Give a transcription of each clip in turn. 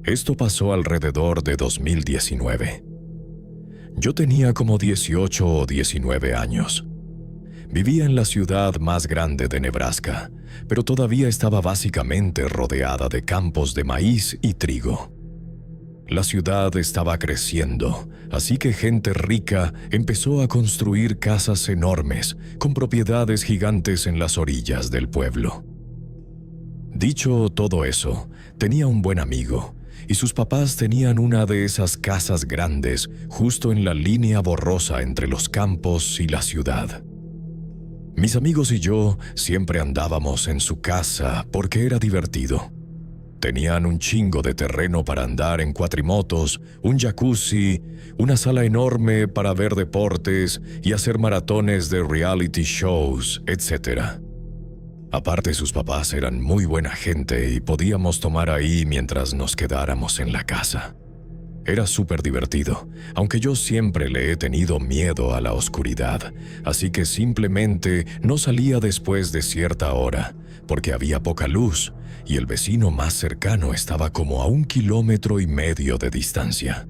Esto pasó alrededor de 2019. Yo tenía como 18 o 19 años. Vivía en la ciudad más grande de Nebraska, pero todavía estaba básicamente rodeada de campos de maíz y trigo. La ciudad estaba creciendo, así que gente rica empezó a construir casas enormes con propiedades gigantes en las orillas del pueblo. Dicho todo eso, tenía un buen amigo, y sus papás tenían una de esas casas grandes justo en la línea borrosa entre los campos y la ciudad. Mis amigos y yo siempre andábamos en su casa porque era divertido. Tenían un chingo de terreno para andar en cuatrimotos, un jacuzzi, una sala enorme para ver deportes y hacer maratones de reality shows, etc. Aparte, sus papás eran muy buena gente y podíamos tomar ahí mientras nos quedáramos en la casa. Era súper divertido, aunque yo siempre le he tenido miedo a la oscuridad, así que simplemente no salía después de cierta hora, porque había poca luz y el vecino más cercano estaba como a 1,5 kilómetros de distancia.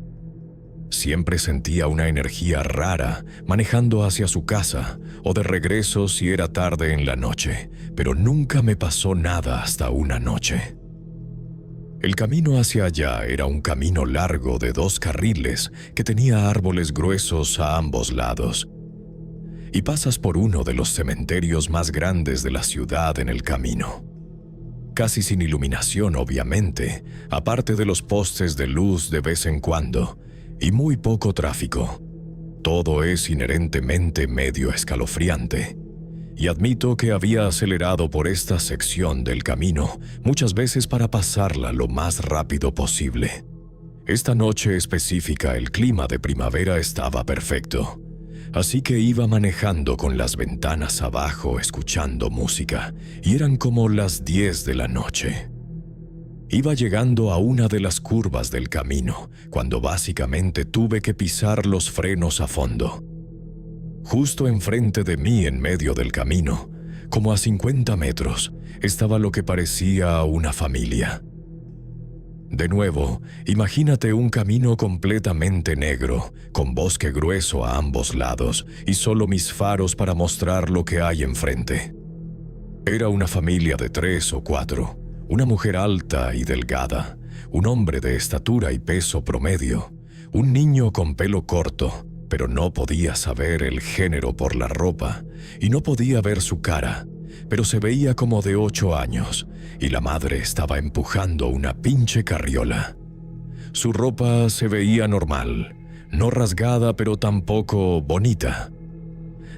Siempre sentía una energía rara manejando hacia su casa o de regreso si era tarde en la noche, pero nunca me pasó nada hasta una noche. El camino hacia allá era un camino largo de 2 carriles que tenía árboles gruesos a ambos lados. Y pasas por uno de los cementerios más grandes de la ciudad en el camino. Casi sin iluminación, obviamente, aparte de los postes de luz de vez en cuando, y muy poco tráfico. Todo es inherentemente medio escalofriante. Y admito que había acelerado por esta sección del camino muchas veces para pasarla lo más rápido posible. Esta noche específica el clima de primavera estaba perfecto, así que iba manejando con las ventanas abajo escuchando música, y eran como las 10 de la noche. Iba llegando a una de las curvas del camino, cuando básicamente tuve que pisar los frenos a fondo. Justo enfrente de mí, en medio del camino, como a 50 metros, estaba lo que parecía una familia. De nuevo, imagínate un camino completamente negro, con bosque grueso a ambos lados y solo mis faros para mostrar lo que hay enfrente. Era una familia de 3 o 4, una mujer alta y delgada, un hombre de estatura y peso promedio, un niño con pelo corto, pero no podía saber el género por la ropa y no podía ver su cara, pero se veía como de 8 años y la madre estaba empujando una pinche carriola. Su ropa se veía normal, no rasgada pero tampoco bonita.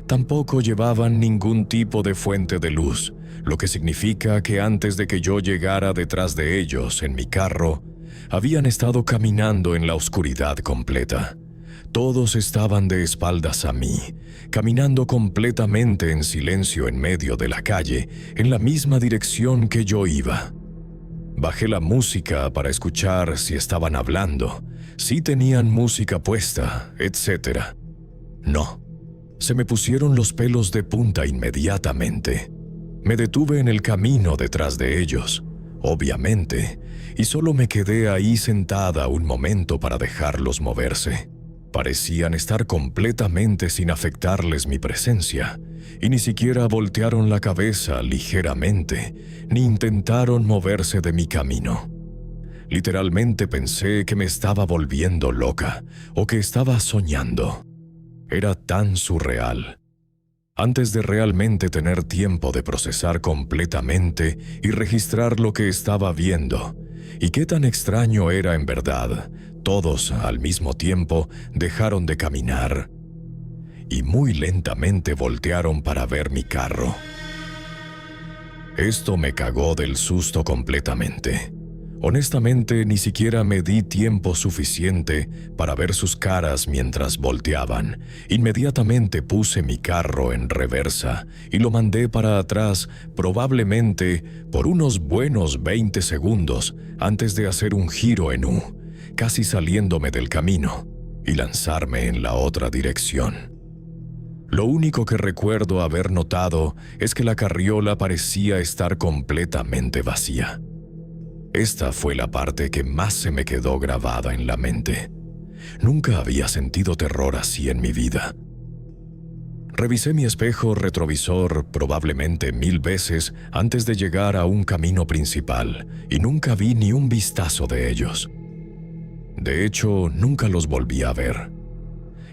Tampoco llevaban ningún tipo de fuente de luz, lo que significa que antes de que yo llegara detrás de ellos en mi carro, habían estado caminando en la oscuridad completa. Todos estaban de espaldas a mí, caminando completamente en silencio en medio de la calle, en la misma dirección que yo iba. Bajé la música para escuchar si estaban hablando, si tenían música puesta, etc. No. Se me pusieron los pelos de punta inmediatamente. Me detuve en el camino detrás de ellos, obviamente, y solo me quedé ahí sentada un momento para dejarlos moverse. Parecían estar completamente sin afectarles mi presencia, y ni siquiera voltearon la cabeza ligeramente, ni intentaron moverse de mi camino. Literalmente pensé que me estaba volviendo loca, o que estaba soñando. Era tan surreal. Antes de realmente tener tiempo de procesar completamente y registrar lo que estaba viendo, y qué tan extraño era en verdad, todos al mismo tiempo dejaron de caminar y muy lentamente voltearon para ver mi carro. Esto me cagó del susto completamente. Honestamente, ni siquiera me di tiempo suficiente para ver sus caras mientras volteaban. Inmediatamente puse mi carro en reversa y lo mandé para atrás, probablemente por unos buenos 20 segundos antes de hacer un giro en U, casi saliéndome del camino, y lanzarme en la otra dirección. Lo único que recuerdo haber notado es que la carriola parecía estar completamente vacía. Esta fue la parte que más se me quedó grabada en la mente. Nunca había sentido terror así en mi vida. Revisé mi espejo retrovisor probablemente 1000 veces antes de llegar a un camino principal y nunca vi ni un vistazo de ellos. De hecho, nunca los volví a ver.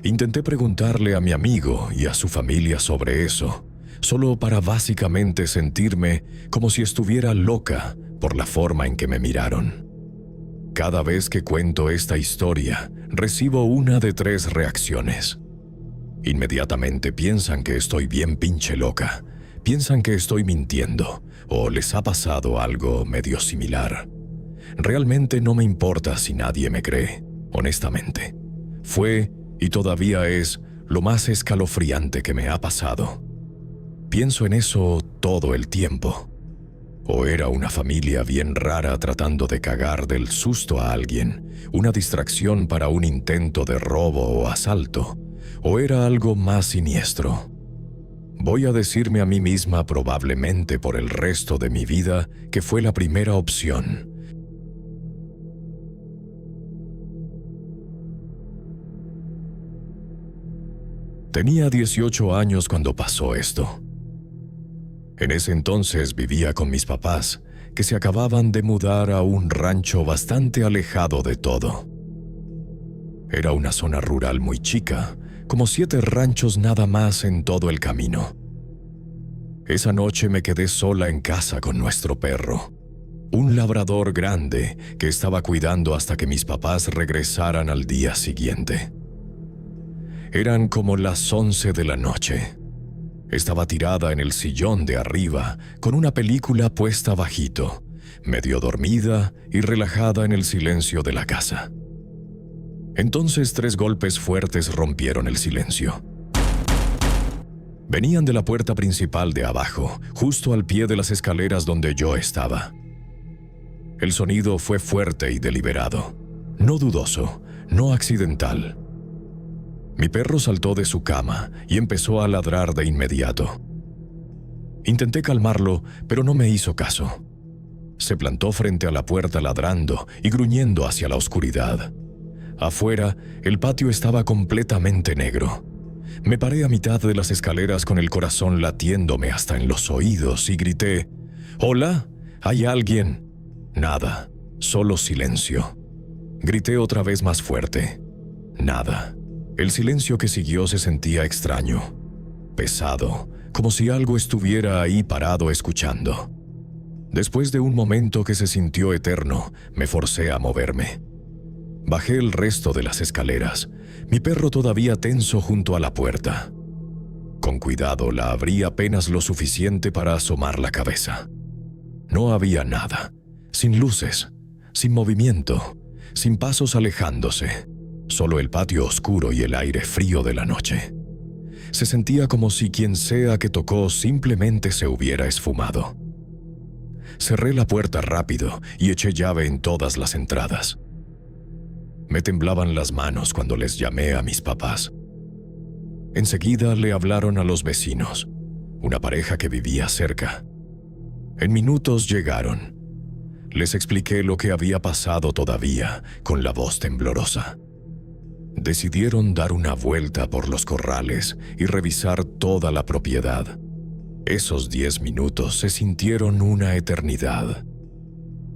Intenté preguntarle a mi amigo y a su familia sobre eso, solo para básicamente sentirme como si estuviera loca por la forma en que me miraron. Cada vez que cuento esta historia, recibo una de 3 reacciones. Inmediatamente piensan que estoy bien pinche loca, piensan que estoy mintiendo o les ha pasado algo medio similar. Realmente no me importa si nadie me cree, honestamente. Fue y todavía es lo más escalofriante que me ha pasado. Pienso en eso todo el tiempo. O era una familia bien rara tratando de cagar del susto a alguien, una distracción para un intento de robo o asalto, o era algo más siniestro. Voy a decirme a mí misma probablemente por el resto de mi vida que fue la primera opción. Tenía 18 años cuando pasó esto. En ese entonces vivía con mis papás, que se acababan de mudar a un rancho bastante alejado de todo. Era una zona rural muy chica, como 7 ranchos nada más en todo el camino. Esa noche me quedé sola en casa con nuestro perro, un labrador grande que estaba cuidando hasta que mis papás regresaran al día siguiente. Eran como las 11 de la noche. Estaba tirada en el sillón de arriba, con una película puesta bajito, medio dormida y relajada en el silencio de la casa. Entonces 3 golpes fuertes rompieron el silencio. Venían de la puerta principal de abajo, justo al pie de las escaleras donde yo estaba. El sonido fue fuerte y deliberado, no dudoso, no accidental. Mi perro saltó de su cama y empezó a ladrar de inmediato. Intenté calmarlo, pero no me hizo caso. Se plantó frente a la puerta ladrando y gruñendo hacia la oscuridad. Afuera, el patio estaba completamente negro. Me paré a mitad de las escaleras con el corazón latiéndome hasta en los oídos y grité: «¿Hola? ¿Hay alguien?» Nada, solo silencio. Grité otra vez más fuerte. Nada. El silencio que siguió se sentía extraño, pesado, como si algo estuviera ahí parado escuchando. Después de un momento que se sintió eterno, me forcé a moverme. Bajé el resto de las escaleras, mi perro todavía tenso junto a la puerta. Con cuidado la abrí apenas lo suficiente para asomar la cabeza. No había nada, sin luces, sin movimiento, sin pasos alejándose. Solo el patio oscuro y el aire frío de la noche. Se sentía como si quien sea que tocó simplemente se hubiera esfumado. Cerré la puerta rápido y eché llave en todas las entradas. Me temblaban las manos cuando les llamé a mis papás. Enseguida le hablaron a los vecinos, una pareja que vivía cerca. En minutos llegaron. Les expliqué lo que había pasado todavía, con la voz temblorosa. Decidieron dar una vuelta por los corrales y revisar toda la propiedad. Esos 10 minutos se sintieron una eternidad.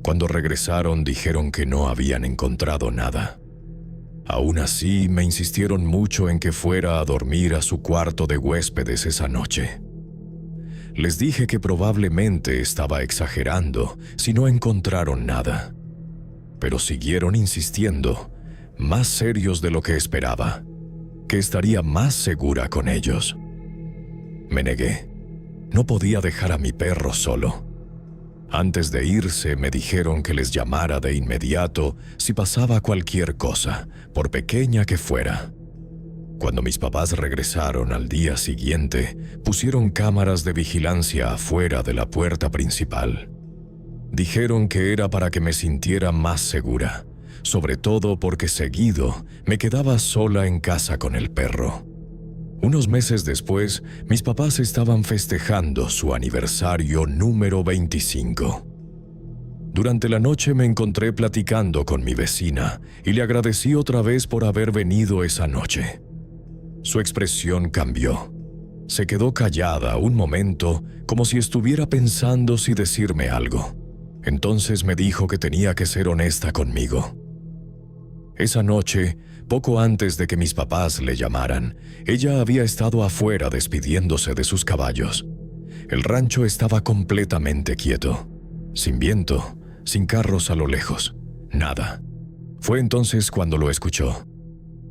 Cuando regresaron dijeron que no habían encontrado nada. Aún así, me insistieron mucho en que fuera a dormir a su cuarto de huéspedes esa noche. Les dije que probablemente estaba exagerando si no encontraron nada. Pero siguieron insistiendo, más serios de lo que esperaba, que estaría más segura con ellos. Me negué. No podía dejar a mi perro solo. Antes de irse me dijeron que les llamara de inmediato si pasaba cualquier cosa, por pequeña que fuera. Cuando mis papás regresaron al día siguiente, pusieron cámaras de vigilancia afuera de la puerta principal. Dijeron que era para que me sintiera más segura, sobre todo porque seguido me quedaba sola en casa con el perro. Unos meses después, mis papás estaban festejando su aniversario número 25. Durante la noche me encontré platicando con mi vecina y le agradecí otra vez por haber venido esa noche. Su expresión cambió. Se quedó callada un momento, como si estuviera pensando si decirme algo. Entonces me dijo que tenía que ser honesta conmigo. Esa noche, poco antes de que mis papás le llamaran, ella había estado afuera despidiéndose de sus caballos. El rancho estaba completamente quieto, sin viento, sin carros a lo lejos, nada. Fue entonces cuando lo escuchó.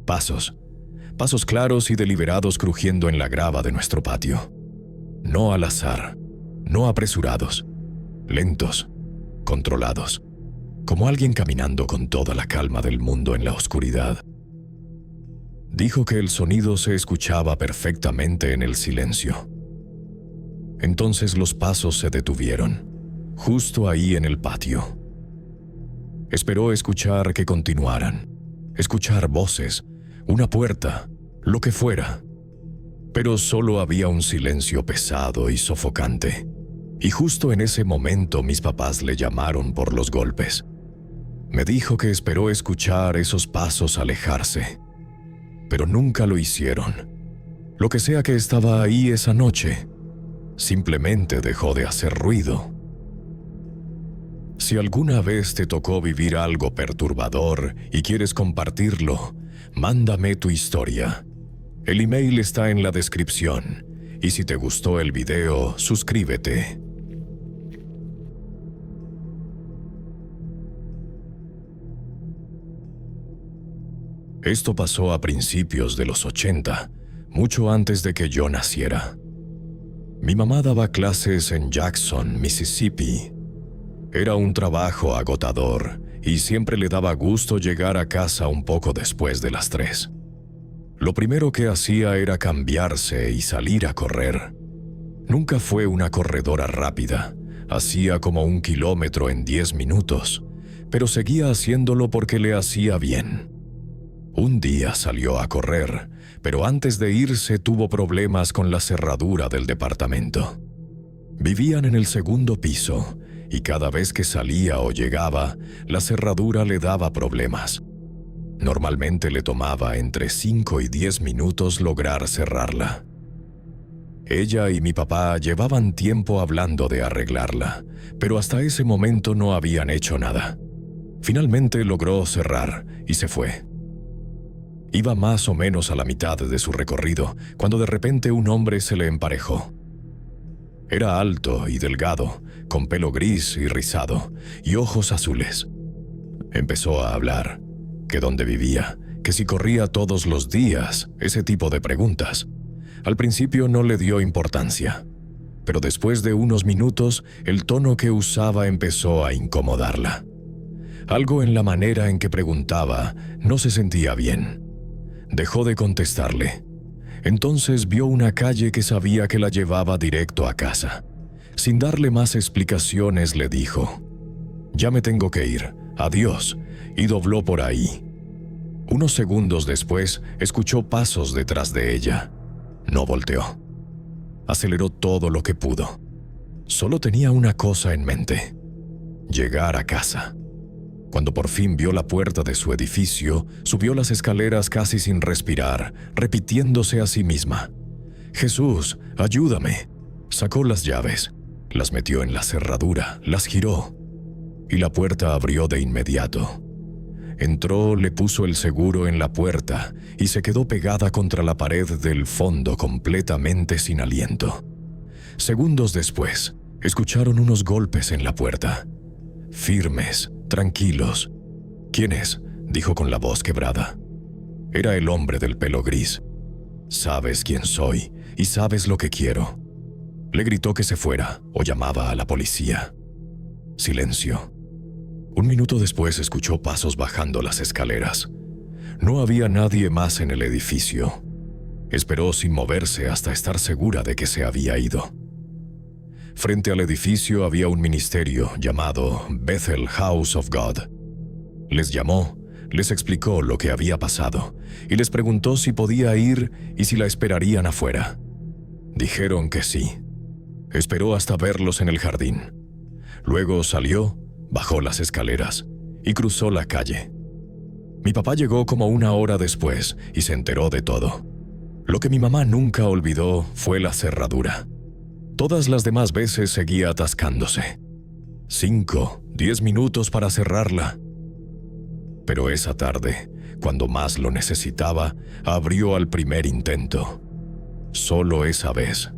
Pasos claros y deliberados crujiendo en la grava de nuestro patio. No al azar, no apresurados, lentos, controlados, como alguien caminando con toda la calma del mundo en la oscuridad. Dijo que el sonido se escuchaba perfectamente en el silencio. Entonces los pasos se detuvieron, justo ahí en el patio. Esperó escuchar que continuaran, escuchar voces, una puerta, lo que fuera. Pero solo había un silencio pesado y sofocante. Y justo en ese momento mis papás le llamaron por los golpes. Me dijo que esperó escuchar esos pasos alejarse, pero nunca lo hicieron. Lo que sea que estaba ahí esa noche, simplemente dejó de hacer ruido. Si alguna vez te tocó vivir algo perturbador y quieres compartirlo, mándame tu historia. El email está en la descripción, y si te gustó el video, suscríbete. Esto pasó a principios de los 80, mucho antes de que yo naciera. Mi mamá daba clases en Jackson, Mississippi. Era un trabajo agotador y siempre le daba gusto llegar a casa un poco después de las 3. Lo primero que hacía era cambiarse y salir a correr. Nunca fue una corredora rápida, hacía como 1 kilómetro en 10 minutos, pero seguía haciéndolo porque le hacía bien. Un día salió a correr, pero antes de irse tuvo problemas con la cerradura del departamento. Vivían en el 2º piso, y cada vez que salía o llegaba, la cerradura le daba problemas. Normalmente le tomaba entre 5 y 10 minutos lograr cerrarla. Ella y mi papá llevaban tiempo hablando de arreglarla, pero hasta ese momento no habían hecho nada. Finalmente logró cerrar y se fue. Iba más o menos a la mitad de su recorrido, cuando de repente un hombre se le emparejó. Era alto y delgado, con pelo gris y rizado, y ojos azules. Empezó a hablar, que dónde vivía, que si corría todos los días, ese tipo de preguntas. Al principio no le dio importancia, pero después de unos minutos, el tono que usaba empezó a incomodarla. Algo en la manera en que preguntaba no se sentía bien. Dejó de contestarle. Entonces vio una calle que sabía que la llevaba directo a casa. Sin darle más explicaciones le dijo: «Ya me tengo que ir, adiós», y dobló por ahí. Unos segundos después escuchó pasos detrás de ella. No volteó. Aceleró todo lo que pudo. Solo tenía una cosa en mente: llegar a casa. Cuando por fin vio la puerta de su edificio, subió las escaleras casi sin respirar, repitiéndose a sí misma: «Jesús, ayúdame». Sacó las llaves, las metió en la cerradura, las giró, y la puerta abrió de inmediato. Entró, le puso el seguro en la puerta y se quedó pegada contra la pared del fondo completamente sin aliento. Segundos después, escucharon unos golpes en la puerta. Firmes, tranquilos. «¿Quién es?», dijo con la voz quebrada. Era el hombre del pelo gris. «Sabes quién soy y sabes lo que quiero». Le gritó que se fuera o llamaba a la policía. Silencio. 1 minuto después escuchó pasos bajando las escaleras. No había nadie más en el edificio. Esperó sin moverse hasta estar segura de que se había ido. Frente al edificio había un ministerio llamado Bethel House of God. Les llamó, les explicó lo que había pasado y les preguntó si podía ir y si la esperarían afuera. Dijeron que sí. Esperó hasta verlos en el jardín. Luego salió, bajó las escaleras y cruzó la calle. Mi papá llegó como 1 hora después y se enteró de todo. Lo que mi mamá nunca olvidó fue la cerradura. Todas las demás veces seguía atascándose. 5, 10 minutos para cerrarla. Pero esa tarde, cuando más lo necesitaba, abrió al primer intento. Solo esa vez.